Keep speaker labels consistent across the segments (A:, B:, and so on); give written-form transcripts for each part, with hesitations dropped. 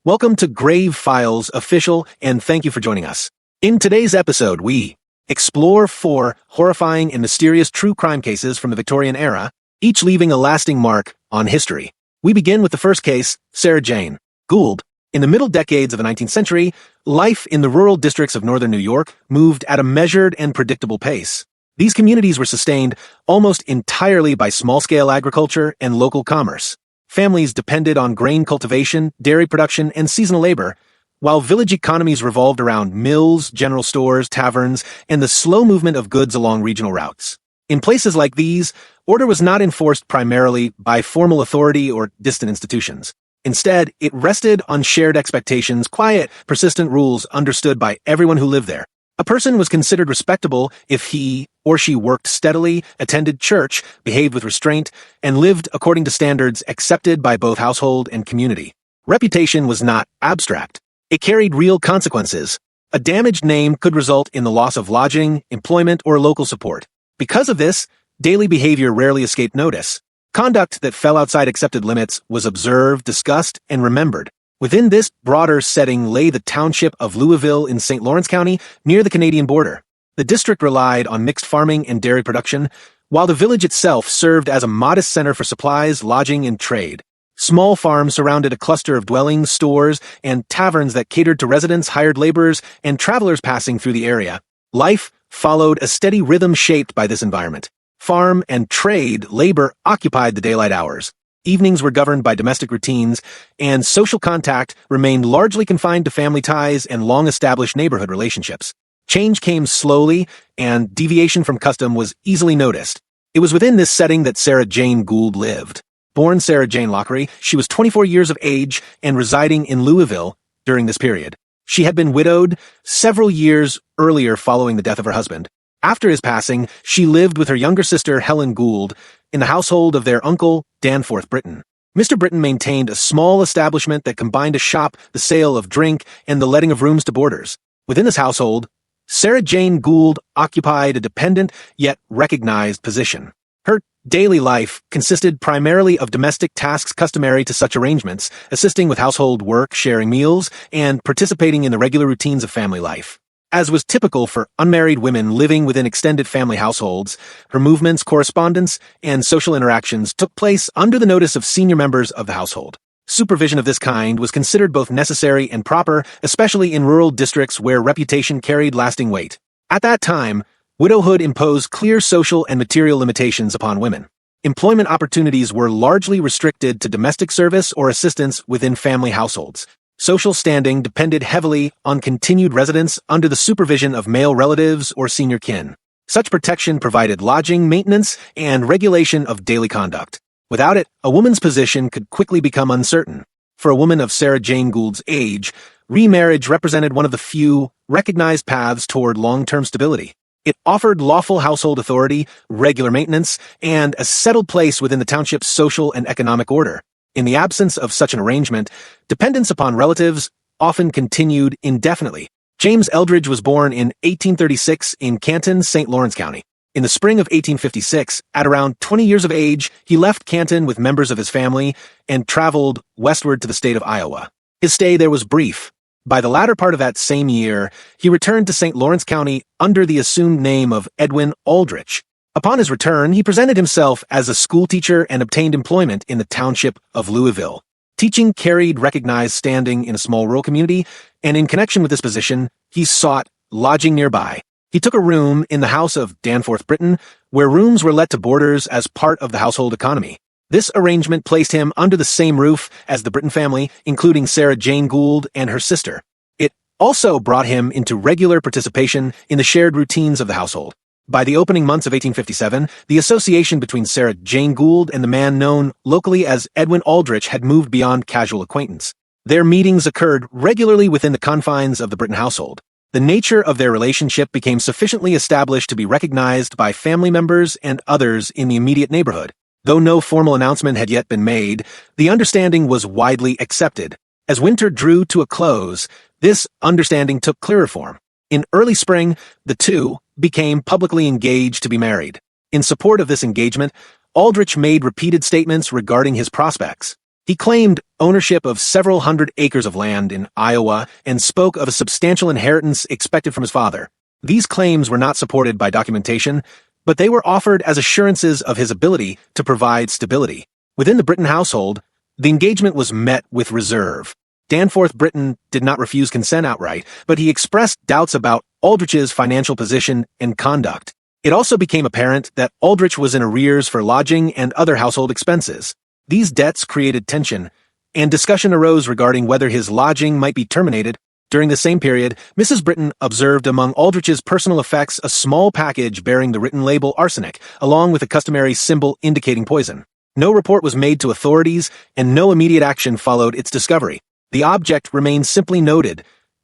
A: Welcome to Grave Files Official, and thank you for joining us. In today's episode, we explore 4 horrifying and mysterious true crime cases from the Victorian era, each leaving a lasting mark on history. We begin with the first case, Sarah Jane Gould. In the middle decades of the 19th century, life in the rural districts of northern New York moved at a measured and predictable pace. These communities were sustained almost entirely by small-scale agriculture and local commerce. Families depended on grain cultivation, dairy production, and seasonal labor, while village economies revolved around mills, general stores, taverns, and the slow movement of goods along regional routes. In places like these, order was not enforced primarily by formal authority or distant institutions. Instead, it rested on shared expectations, quiet, persistent rules understood by everyone who lived there. A person was considered respectable if he or she worked steadily, attended church, behaved with restraint, and lived according to standards accepted by both household and community. Reputation was not abstract. It carried real consequences. A damaged name could result in the loss of lodging, employment, or local support. Because of this, daily behavior rarely escaped notice. Conduct that fell outside accepted limits was observed, discussed, and remembered. Within this broader setting lay the township of Louisville in St. Lawrence County, near the Canadian border. The district relied on mixed farming and dairy production, while the village itself served as a modest center for supplies, lodging, and trade. Small farms surrounded a cluster of dwellings, stores, and taverns that catered to residents, hired laborers, and travelers passing through the area. Life followed a steady rhythm shaped by this environment. Farm and trade labor occupied the daylight hours. Evenings were governed by domestic routines, and social contact remained largely confined to family ties and long-established neighborhood relationships. Change came slowly, and deviation from custom was easily noticed. It was within this setting that Sarah Jane Gould lived. Born Sarah Jane Lockery, she was 24 years of age and residing in Louisville during this period. She had been widowed several years earlier following the death of her husband. After his passing, she lived with her younger sister, Helen Gould, in the household of their uncle, Danforth Britton. Mr. Britton maintained a small establishment that combined a shop, the sale of drink, and the letting of rooms to boarders. Within this household, Sarah Jane Gould occupied a dependent yet recognized position. Her daily life consisted primarily of domestic tasks customary to such arrangements, assisting with household work, sharing meals, and participating in the regular routines of family life. As was typical for unmarried women living within extended family households, her movements, correspondence, and social interactions took place under the notice of senior members of the household. Supervision of this kind was considered both necessary and proper, especially in rural districts where reputation carried lasting weight. At that time, widowhood imposed clear social and material limitations upon women. Employment opportunities were largely restricted to domestic service or assistance within family households. Social standing depended heavily on continued residence under the supervision of male relatives or senior kin. Such protection provided lodging, maintenance, and regulation of daily conduct. Without it, a woman's position could quickly become uncertain. For a woman of Sarah Jane Gould's age, remarriage represented one of the few recognized paths toward long-term stability. It offered lawful household authority, regular maintenance, and a settled place within the township's social and economic order. In the absence of such an arrangement, dependence upon relatives often continued indefinitely. James Eldridge was born in 1836 in Canton, St. Lawrence County. In the spring of 1856, at around 20 years of age, he left Canton with members of his family and traveled westward to the state of Iowa. His stay there was brief. By the latter part of that same year, he returned to St. Lawrence County under the assumed name of Edwin Aldrich. Upon his return, he presented himself as a schoolteacher and obtained employment in the township of Louisville. Teaching carried recognized standing in a small rural community, and in connection with this position, he sought lodging nearby. He took a room in the house of Danforth Britton, where rooms were let to boarders as part of the household economy. This arrangement placed him under the same roof as the Britton family, including Sarah Jane Gould and her sister. It also brought him into regular participation in the shared routines of the household. By the opening months of 1857, the association between Sarah Jane Gould and the man known locally as Edwin Aldrich had moved beyond casual acquaintance. Their meetings occurred regularly within the confines of the Britton household. The nature of their relationship became sufficiently established to be recognized by family members and others in the immediate neighborhood. Though no formal announcement had yet been made, the understanding was widely accepted. As winter drew to a close, this understanding took clearer form. In early spring, the two became publicly engaged to be married. In support of this engagement, Aldrich made repeated statements regarding his prospects. He claimed ownership of several hundred acres of land in Iowa and spoke of a substantial inheritance expected from his father. These claims were not supported by documentation, but they were offered as assurances of his ability to provide stability. Within the Britton household, the engagement was met with reserve. Danforth Britton did not refuse consent outright, but he expressed doubts about Aldrich's financial position and conduct. It also became apparent that Aldrich was in arrears for lodging and other household expenses. These debts created tension, and discussion arose regarding whether his lodging might be terminated. During the same period, Mrs. Britton observed among Aldrich's personal effects a small package bearing the written label arsenic, along with a customary symbol indicating poison. No report was made to authorities, and no immediate action followed its discovery. The object remained simply noted,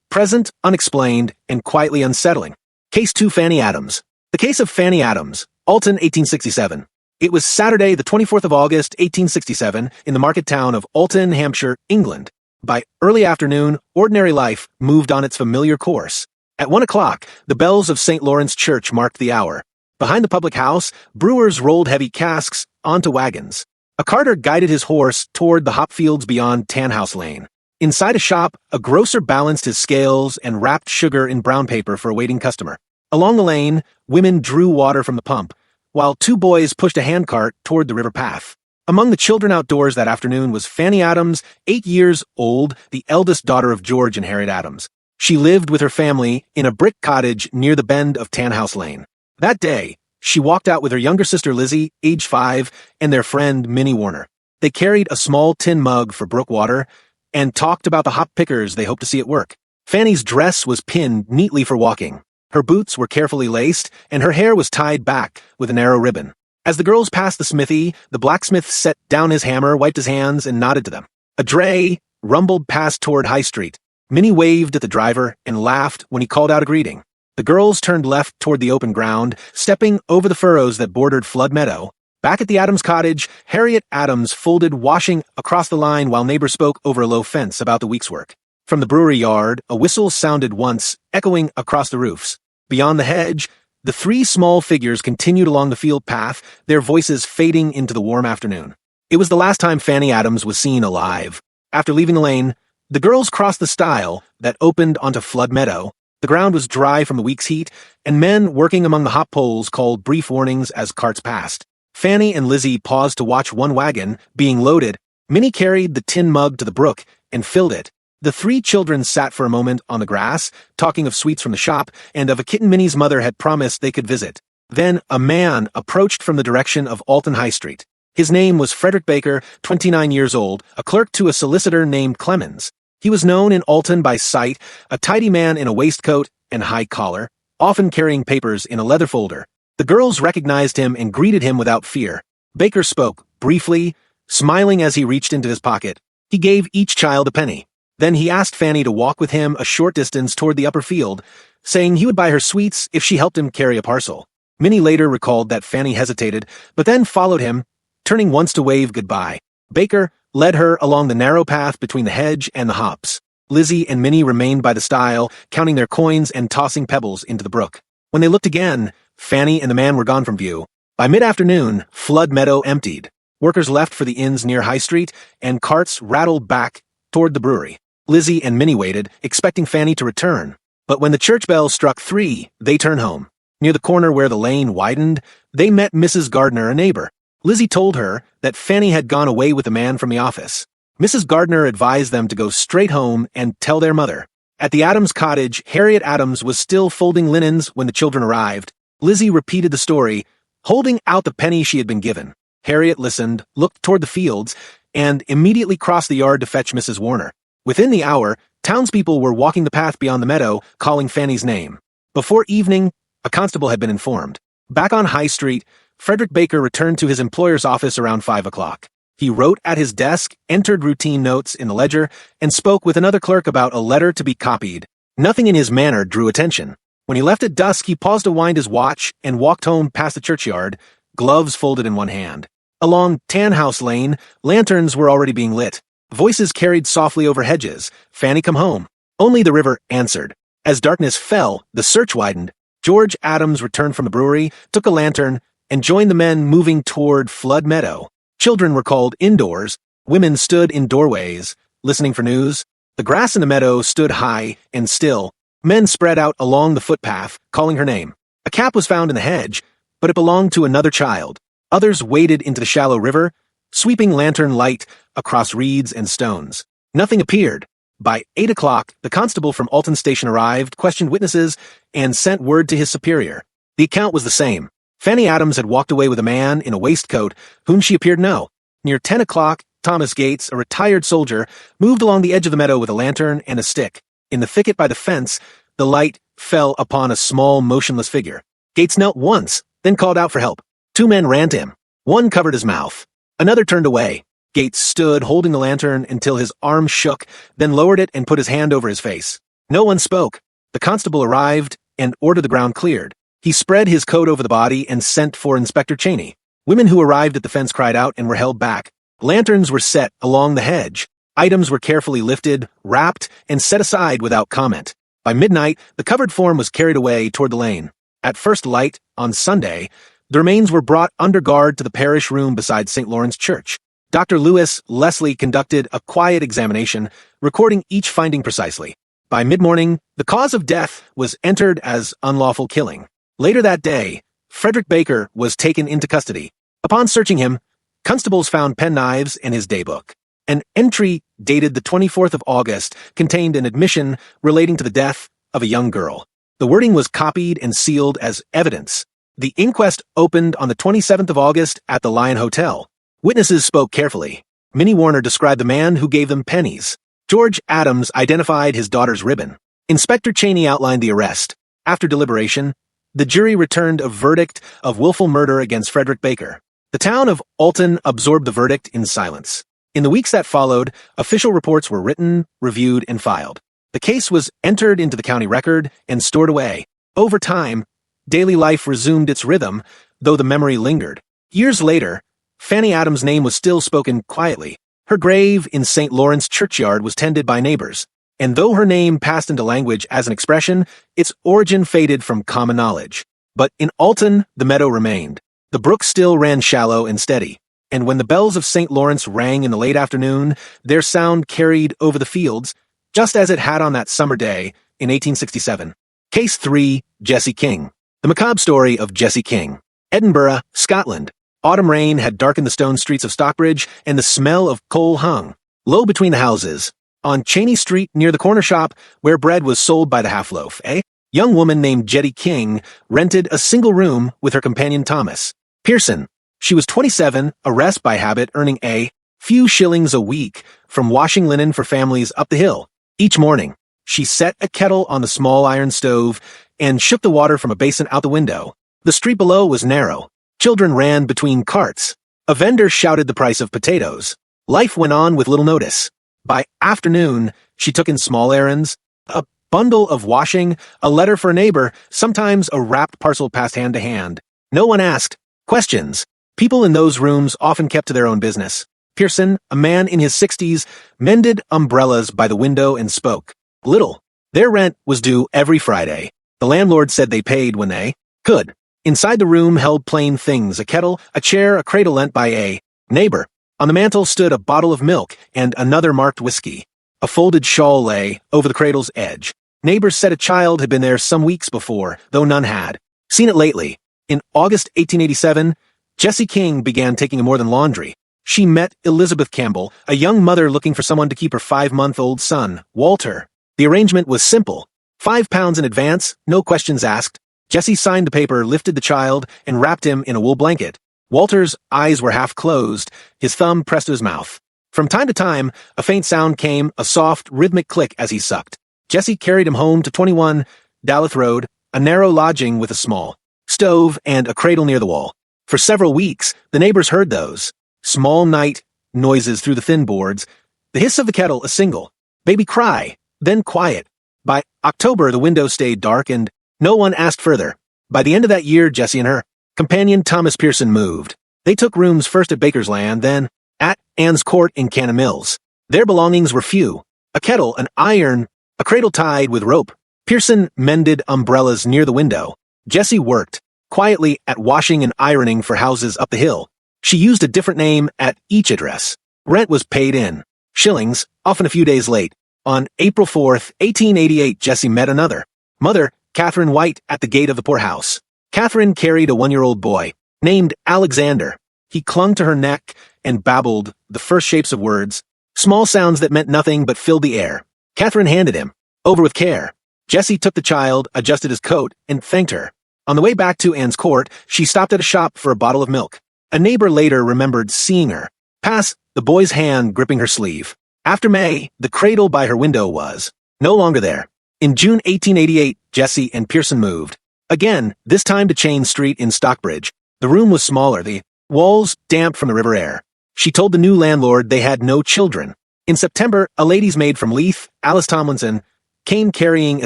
A: present, unexplained, and quietly unsettling. Case 2 Fanny Adams. The case of Fanny Adams, Alton, 1867. It was Saturday, the 24th of August, 1867, in the market town of Alton, Hampshire, England. By early afternoon, ordinary life moved on its familiar course. At 1 o'clock, the bells of St. Lawrence Church marked the hour. Behind the public house, brewers rolled heavy casks onto wagons. A carter guided his horse toward the hop fields beyond Tanhouse Lane. Inside a shop, a grocer balanced his scales and wrapped sugar in brown paper for a waiting customer. Along the lane, women drew water from the pump, while two boys pushed a handcart toward the river path. Among the children outdoors that afternoon was Fanny Adams, 8 years old, the eldest daughter of George and Harriet Adams. She lived with her family in a brick cottage near the bend of Tanhouse Lane. That day, she walked out with her younger sister Lizzie, age 5, and their friend Minnie Warner. They carried a small tin mug for brook water and talked about the hop pickers they hoped to see at work. Fanny's dress was pinned neatly for walking. Her boots were carefully laced, and her hair was tied back with a narrow ribbon. As the girls passed the smithy, the blacksmith set down his hammer, wiped his hands, and nodded to them. A dray rumbled past toward High Street. Minnie waved at the driver and laughed when he called out a greeting. The girls turned left toward the open ground, stepping over the furrows that bordered Flood Meadow. Back at the Adams cottage, Harriet Adams folded washing across the line while neighbors spoke over a low fence about the week's work. From the brewery yard, a whistle sounded once, echoing across the roofs. Beyond the hedge, the three small figures continued along the field path, their voices fading into the warm afternoon. It was the last time Fanny Adams was seen alive. After leaving the lane, the girls crossed the stile that opened onto Flood Meadow. The ground was dry from the week's heat, and men working among the hop poles called brief warnings as carts passed. Fanny and Lizzie paused to watch one wagon being loaded. Minnie carried the tin mug to the brook and filled it. The three children sat for a moment on the grass, talking of sweets from the shop and of a kitten Minnie's mother had promised they could visit. Then a man approached from the direction of Alton High Street. His name was Frederick Baker, 29 years old, a clerk to a solicitor named Clemens. He was known in Alton by sight, a tidy man in a waistcoat and high collar, often carrying papers in a leather folder. The girls recognized him and greeted him without fear. Baker spoke, briefly, smiling as he reached into his pocket. He gave each child a penny. Then he asked Fanny to walk with him a short distance toward the upper field, saying he would buy her sweets if she helped him carry a parcel. Minnie later recalled that Fanny hesitated, but then followed him, turning once to wave goodbye. Baker led her along the narrow path between the hedge and the hops. Lizzie and Minnie remained by the stile, counting their coins and tossing pebbles into the brook. When they looked again, Fanny and the man were gone from view. By mid-afternoon, Flood Meadow emptied. Workers left for the inns near High Street, and carts rattled back toward the brewery. Lizzie and Minnie waited, expecting Fanny to return. But when the church bell struck 3, they turned home. Near the corner where the lane widened, they met Mrs. Gardner, a neighbor. Lizzie told her that Fanny had gone away with a man from the office. Mrs. Gardner advised them to go straight home and tell their mother. At the Adams cottage, Harriet Adams was still folding linens when the children arrived. Lizzie repeated the story, holding out the penny she had been given. Harriet listened, looked toward the fields, and immediately crossed the yard to fetch Mrs. Warner. Within the hour, townspeople were walking the path beyond the meadow, calling Fanny's name. Before evening, a constable had been informed. Back on High Street, Frederick Baker returned to his employer's office around 5 o'clock. He wrote at his desk, entered routine notes in the ledger, and spoke with another clerk about a letter to be copied. Nothing in his manner drew attention. When he left at dusk, he paused to wind his watch and walked home past the churchyard, gloves folded in one hand. Along Tanhouse Lane, lanterns were already being lit. Voices carried softly over hedges. Fanny, come home. Only the river answered. As darkness fell, the search widened. George Adams returned from the brewery, took a lantern, and joined the men moving toward Flood Meadow. Children were called indoors. Women stood in doorways, listening for news. The grass in the meadow stood high and still. Men spread out along the footpath, calling her name. A cap was found in the hedge, but it belonged to another child. Others waded into the shallow river, sweeping lantern light across reeds and stones. Nothing appeared. By 8 o'clock, the constable from Alton Station arrived, questioned witnesses, and sent word to his superior. The account was the same. Fanny Adams had walked away with a man in a waistcoat whom she appeared to know. Near 10 o'clock, Thomas Gates, a retired soldier, moved along the edge of the meadow with a lantern and a stick. In the thicket by the fence, the light fell upon a small, motionless figure. Gates knelt once, then called out for help. 2 men ran to him. One covered his mouth. Another turned away. Gates stood holding the lantern until his arm shook, then lowered it and put his hand over his face. No one spoke. The constable arrived and ordered the ground cleared. He spread his coat over the body and sent for Inspector Cheney. Women who arrived at the fence cried out and were held back. Lanterns were set along the hedge. Items were carefully lifted, wrapped, and set aside without comment. By midnight, the covered form was carried away toward the lane. At first light, on Sunday, the remains were brought under guard to the parish room beside St. Lawrence Church. Dr. Lewis Leslie conducted a quiet examination, recording each finding precisely. By mid-morning, the cause of death was entered as unlawful killing. Later that day, Frederick Baker was taken into custody. Upon searching him, constables found penknives in his daybook. An entry dated the 24th of August contained an admission relating to the death of a young girl. The wording was copied and sealed as evidence. The inquest opened on the 27th of August at the Lion Hotel. Witnesses spoke carefully. Minnie Warner described the man who gave them pennies. George Adams identified his daughter's ribbon. Inspector Cheney outlined the arrest. After deliberation, the jury returned a verdict of willful murder against Frederick Baker. The town of Alton absorbed the verdict in silence. In the weeks that followed, official reports were written, reviewed, and filed. The case was entered into the county record and stored away. Over time, daily life resumed its rhythm, though the memory lingered. Years later, Fanny Adams' name was still spoken quietly. Her grave in St. Lawrence churchyard was tended by neighbors. And though her name passed into language as an expression, its origin faded from common knowledge. But in Alton, the meadow remained. The brook still ran shallow and steady. And when the bells of St. Lawrence rang in the late afternoon, their sound carried over the fields, just as it had on that summer day in 1867. Case 3, Jesse King. The macabre story of Jesse King. Edinburgh, Scotland. Autumn rain had darkened the stone streets of Stockbridge, and the smell of coal hung low between the houses. On Cheney Street, near the corner shop, where bread was sold by the half-loaf, a young woman named Jetty King rented a single room with her companion Thomas Pearson. She was 27, a rest by habit, earning a few shillings a week from washing linen for families up the hill. Each morning, she set a kettle on the small iron stove and shook the water from a basin out the window. The street below was narrow. Children ran between carts. A vendor shouted the price of potatoes. Life went on with little notice. By afternoon, she took in small errands, a bundle of washing, a letter for a neighbor, sometimes a wrapped parcel passed hand to hand. No one asked questions. People in those rooms often kept to their own business. Pearson, a man in his 60s, mended umbrellas by the window and spoke little. Their rent was due every Friday. The landlord said they paid when they could. Inside the room held plain things, a kettle, a chair, a cradle lent by a neighbor. On the mantel stood a bottle of milk and another marked whiskey. A folded shawl lay over the cradle's edge. Neighbors said a child had been there some weeks before, though none had seen it lately. In August 1887, Jessie King began taking more than laundry. She met Elizabeth Campbell, a young mother looking for someone to keep her 5-month-old son, Walter. The arrangement was simple. £5 in advance, no questions asked. Jessie signed the paper, lifted the child, and wrapped him in a wool blanket. Walter's eyes were half closed, his thumb pressed to his mouth. From time to time, a faint sound came, a soft, rhythmic click as he sucked. Jessie carried him home to 21 Daleth Road, a narrow lodging with a small stove and a cradle near the wall. For several weeks, the neighbors heard those small night noises through the thin boards, the hiss of the kettle a single baby cry, then quiet. By October, the window stayed dark and no one asked further. By the end of that year, Jessie and her companion Thomas Pearson moved. They took rooms first at Baker's Land, then at Ann's Court in Cannon Mills. Their belongings were few: a kettle, an iron, a cradle tied with rope. Pearson mended umbrellas near the window. Jessie worked quietly at washing and ironing for houses up the hill. She used a different name at each address. Rent was paid in shillings, often a few days late. On April 4th, 1888, Jessie met another mother, Catherine White, at the gate of the poorhouse. Catherine carried a 1-year-old boy, named Alexander. He clung to her neck and babbled the first shapes of words, small sounds that meant nothing but filled the air. Catherine handed him over with care. Jessie took the child, adjusted his coat, and thanked her. On the way back to Anne's Court, she stopped at a shop for a bottle of milk. A neighbor later remembered seeing her pass, the boy's hand gripping her sleeve. After May, the cradle by her window was no longer there. In June 1888, Jessie and Pearson moved. Again, this time to Chain Street in Stockbridge. The room was smaller, the walls damp from the river air. She told the new landlord they had no children. In September, a lady's maid from Leith, Alice Tomlinson, came carrying a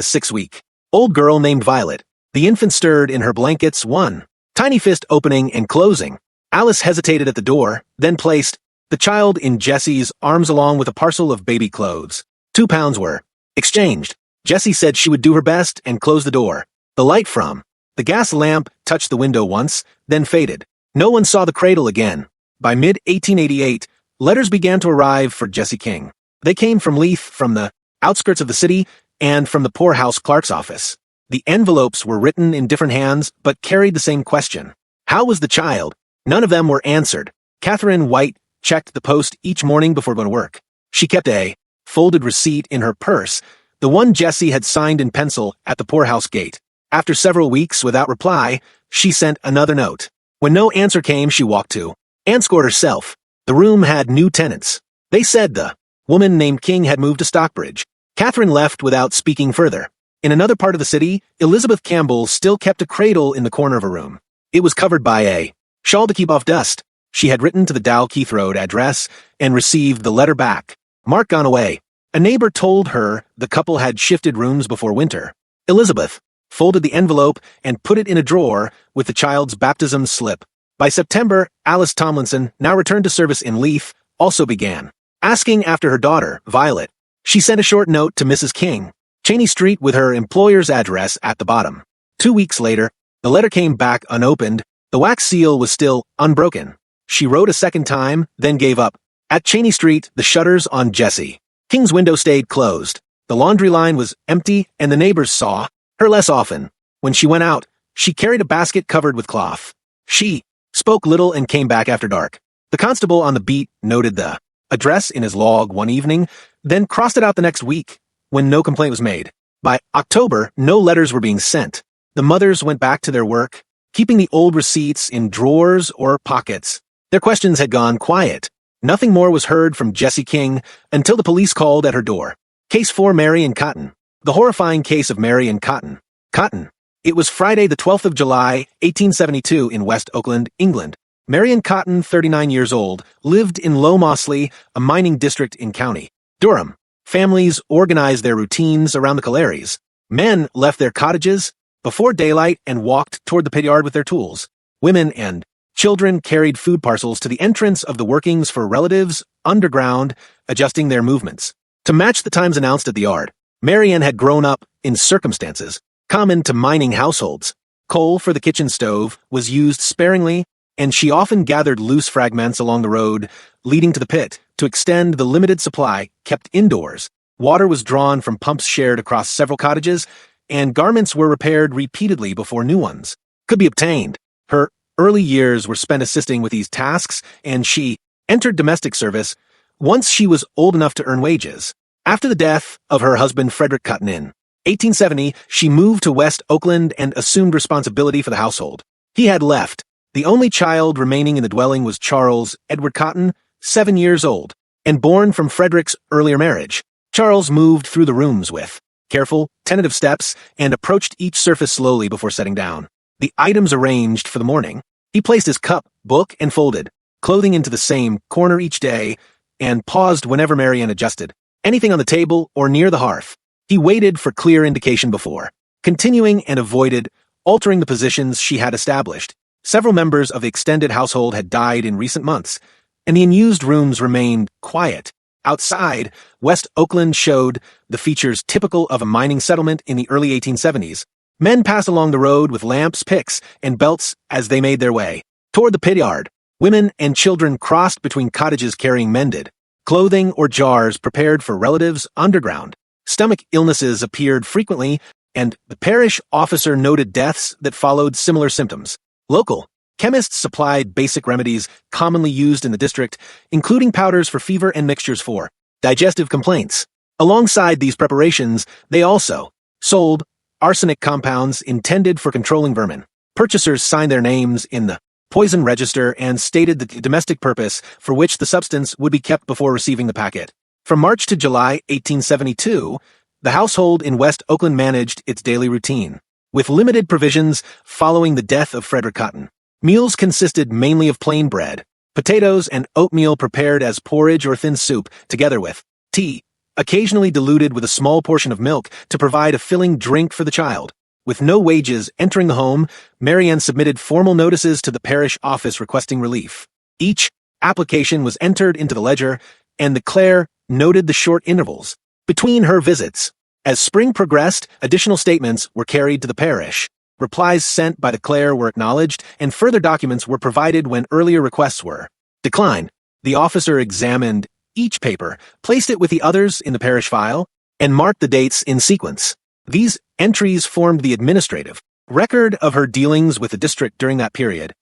A: 6-week-old girl named Violet. The infant stirred in her blankets, one tiny fist opening and closing. Alice hesitated at the door, then placed the child in Jessie's arms along with a parcel of baby clothes. 2 pounds were exchanged. Jessie said she would do her best and closed the door. The light from the gas lamp touched the window once, then faded. No one saw the cradle again. By mid-1888, letters began to arrive for Jessie King. They came from Leith, from the outskirts of the city, and from the poorhouse clerk's office. The envelopes were written in different hands, but carried the same question. How was the child? None of them were answered. Catherine White checked the post each morning before going to work. She kept a folded receipt in her purse, the one Jessie had signed in pencil at the poorhouse gate. After several weeks without reply, she sent another note. When no answer came, she walked to Anne's Court herself. The room had new tenants. They said the woman named King had moved to Stockbridge. Catherine left without speaking further. In another part of the city, Elizabeth Campbell still kept a cradle in the corner of her room. It was covered by a shawl to keep off dust. She had written to the Dalkeith Road address and received the letter back. Mark gone away. A neighbor told her the couple had shifted rooms before winter. Elizabeth folded the envelope and put it in a drawer with the child's baptism slip. By September, Alice Tomlinson, now returned to service in Leith, also began asking after her daughter, Violet. She sent a short note to Mrs. King, Cheney Street, with her employer's address at the bottom. 2 weeks later, the letter came back unopened. The wax seal was still unbroken. She wrote a second time, then gave up. At Cheney Street, the shutters on Jessie King's window stayed closed. The laundry line was empty, and the neighbors saw her less often. When she went out, she carried a basket covered with cloth. She spoke little and came back after dark. The constable on the beat noted the address in his log one evening, then crossed it out the next week, when no complaint was made. By October, no letters were being sent. The mothers went back to their work, keeping the old receipts in drawers or pockets. Their questions had gone quiet. Nothing more was heard from Jessie King until the police called at her door. Case 4, Mary and Cotton. The horrifying case of Mary and Cotton. Cotton. It was Friday the 12th of July, 1872 in West Oakland, England. Marion Cotton, 39 years old, lived in Low Mossley, a mining district in County Durham. Families organized their routines around the collieries. Men left their cottages before daylight and walked toward the pit yard with their tools. Women and children carried food parcels to the entrance of the workings for relatives underground, adjusting their movements to match the times announced at the yard. Marian had grown up in circumstances common to mining households. Coal for the kitchen stove was used sparingly, and she often gathered loose fragments along the road leading to the pit to extend the limited supply kept indoors. Water was drawn from pumps shared across several cottages, and garments were repaired repeatedly before new ones could be obtained. Her early years were spent assisting with these tasks, and she entered domestic service once she was old enough to earn wages. After the death of her husband Frederick Cotton in 1870, she moved to West Oakland and assumed responsibility for the household. He had left. The only child remaining in the dwelling was Charles Edward Cotton, 7 years old, and born from Frederick's earlier marriage. Charles moved through the rooms with careful, tentative steps and approached each surface slowly before setting down the items arranged for the morning. He placed his cup, book, and folded clothing into the same corner each day and paused whenever Marian adjusted anything on the table or near the hearth. He waited for clear indication before continuing and avoided altering the positions she had established. Several members of the extended household had died in recent months, and the unused rooms remained quiet. Outside, West Oakland showed the features typical of a mining settlement in the early 1870s. Men passed along the road with lamps, picks, and belts as they made their way toward the pit yard. Women and children crossed between cottages carrying mended clothing or jars prepared for relatives underground. Stomach illnesses appeared frequently, and the parish officer noted deaths that followed similar symptoms. Local chemists supplied basic remedies commonly used in the district, including powders for fever and mixtures for digestive complaints. Alongside these preparations, they also sold arsenic compounds intended for controlling vermin. Purchasers signed their names in the poison register and stated the domestic purpose for which the substance would be kept before receiving the packet. From March to July 1872, the household in West Oakland managed its daily routine, with limited provisions following the death of Frederick Cotton. Meals consisted mainly of plain bread, potatoes, and oatmeal prepared as porridge or thin soup, together with tea, occasionally diluted with a small portion of milk to provide a filling drink for the child. With no wages entering the home, Marianne submitted formal notices to the parish office requesting relief. Each application was entered into the ledger, and the Clare noted the short intervals between her visits. As spring progressed, additional statements were carried to the parish. Replies sent by the Clare were acknowledged, and further documents were provided when earlier requests were declined. The officer examined each paper, placed it with the others in the parish file, and marked the dates in sequence. These entries formed the administrative record of her dealings with the district during that period.